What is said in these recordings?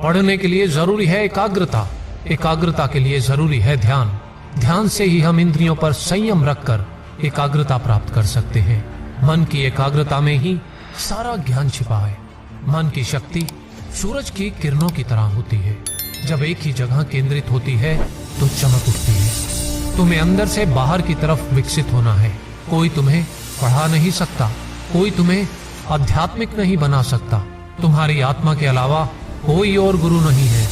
पढ़ने के लिए जरूरी है एकाग्रता, एकाग्रता के लिए जरूरी है ध्यान, ध्यान से ही हम इंद्रियों पर संयम रखकर एकाग्रता प्राप्त कर सकते हैं। मन की एकाग्रता में ही सारा ज्ञान छिपा है। मन की शक्ति सूरज की किरणों की तरह होती है, जब एक ही जगह केंद्रित होती है तो चमक उठती है। तुम्हें अंदर से बाहर की तरफ विकसित होना है। कोई तुम्हें पढ़ा नहीं सकता, कोई तुम्हें आध्यात्मिक नहीं बना सकता। तुम्हारी आत्मा के अलावा कोई और गुरु नहीं है।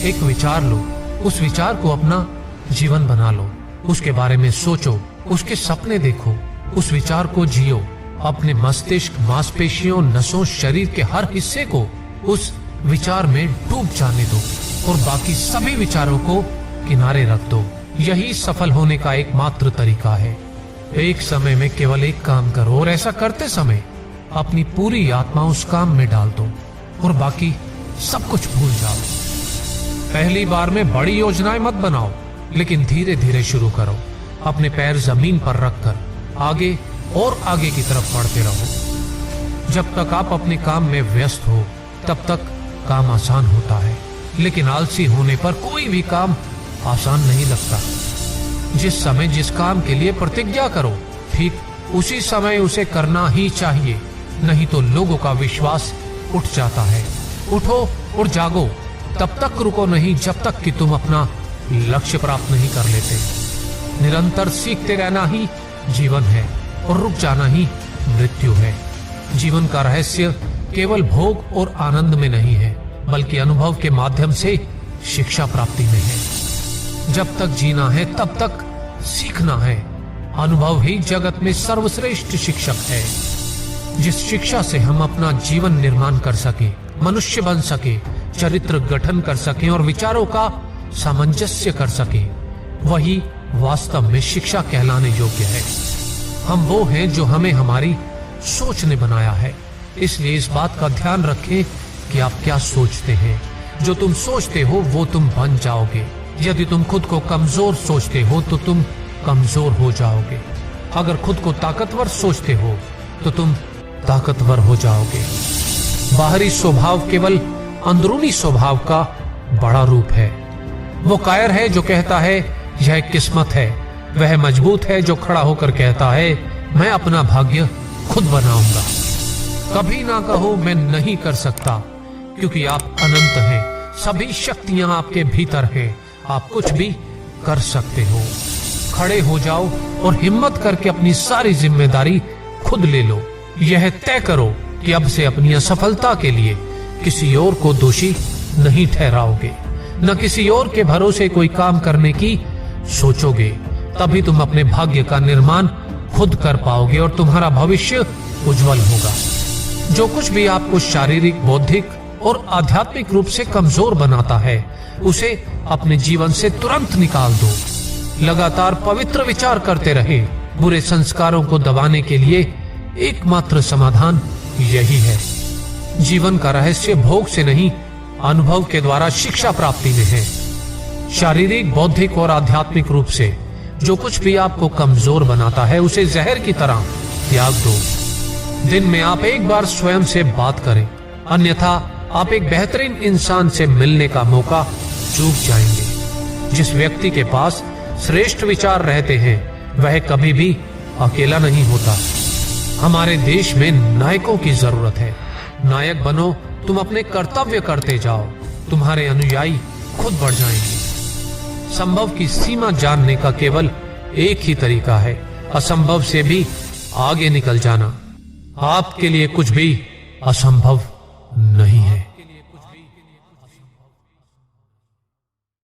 एक विचार लो, उस विचार को अपना जीवन बना लो, उसके बारे में सोचो, उसके सपने देखो, उस विचार को जियो। अपने मस्तिष्क, मांसपेशियों, नसों, शरीर के हर हिस्से को उस विचार में डूब जाने दो और बाकी सभी विचारों को किनारे रख दो। यही सफल होने का एकमात्र तरीका है। एक समय में केवल एक काम करो और ऐसा करते समय अपनी पूरी आत्मा उस काम में डाल दो और बाकी सब कुछ भूल जाओ। पहली बार में बड़ी योजनाएं मत बनाओ, लेकिन धीरे धीरे शुरू करो। अपने पैर जमीन पर रखकर आगे और आगे की तरफ बढ़ते रहो। जब तक आप अपने काम में व्यस्त हो तब तक काम आसान होता है, लेकिन आलसी होने पर कोई भी काम आसान नहीं लगता। जिस समय जिस काम के लिए प्रतिज्ञा करो, ठीक उसी समय उसे करना ही चाहिए, नहीं तो लोगों का विश्वास उठ जाता है। उठो और जागो, तब तक रुको नहीं जब तक कि तुम अपना लक्ष्य प्राप्त नहीं कर लेते। निरंतर सीखते रहना ही जीवन है और रुक जाना ही मृत्यु है। जीवन का रहस्य केवल भोग और आनंद में नहीं है, बल्कि अनुभव के माध्यम से शिक्षा प्राप्ति में है। जब तक जीना है तब तक सीखना है। अनुभव ही जगत में सर्वश्रेष्ठ शिक्षक है। जिस शिक्षा से हम अपना जीवन निर्माण कर सके, मनुष्य बन सके, चरित्र गठन कर सके और विचारों का सामंजस्य कर सके, वही वास्तव में शिक्षा कहलाने योग्य है। हम वो हैं जो हमें हमारी सोच ने बनाया है। इसलिए इस बात का ध्यान रखें कि आप क्या सोचते हैं। जो तुम सोचते हो वो तुम बन जाओगे। यदि तुम खुद को कमजोर सोचते हो तो तुम कमजोर हो जाओगे। अगर खुद को ताकतवर सोचते हो तो तुम ताकतवर हो जाओगे। बाहरी स्वभाव केवल अंदरूनी स्वभाव का बड़ा रूप है। वो कायर है जो कहता है यह किस्मत है, वह मजबूत है जो खड़ा होकर कहता है मैं अपना भाग्य खुद बनाऊंगा। कभी ना कहो मैं नहीं कर सकता, क्योंकि आप अनंत हैं। सभी शक्तियां आपके भीतर हैं। आप कुछ भी कर सकते हो। खड़े हो जाओ और हिम्मत करके अपनी सारी जिम्मेदारी खुद ले लो। यह तय करो कि अब से अपनी असफलता के लिए किसी और को दोषी नहीं ठहराओगे, न किसी और के भरोसे कोई काम करने की सोचोगे। तभी तुम अपने भाग्य का निर्माण खुद कर पाओगे और तुम्हारा भविष्य उज्जवल होगा। जो कुछ भी आपको शारीरिक, बौद्धिक और आध्यात्मिक रूप से कमजोर बनाता है, उसे अपने जीवन से तुरंत निकाल दो। लगातार पवित्र विचार करते रहे। बुरे संस्कारों को दबाने के लिए एकमात्र समाधान यही है। जीवन का रहस्य भोग से नहीं, अनुभव के द्वारा शिक्षा प्राप्ति में है। शारीरिक, बौद्धिक और आध्यात्मिक रूप से जो कुछ भी आपको कमजोर बनाता है, उसे जहर की तरह त्याग दो। दिन में आप एक बार स्वयं से बात करें, अन्यथा आप एक बेहतरीन इंसान से मिलने का मौका चूक जाएंगे। जिस व्यक्ति के पास श्रेष्ठ विचार रहते हैं, वह कभी भी अकेला नहीं होता। हमारे देश में नायकों की जरूरत है। नायक बनो, तुम अपने कर्तव्य करते जाओ, तुम्हारे अनुयायी खुद बढ़ जाएंगे। संभव की सीमा जानने का केवल एक ही तरीका है, असंभव से भी आगे निकल जाना। आपके लिए कुछ भी असंभव नहीं है।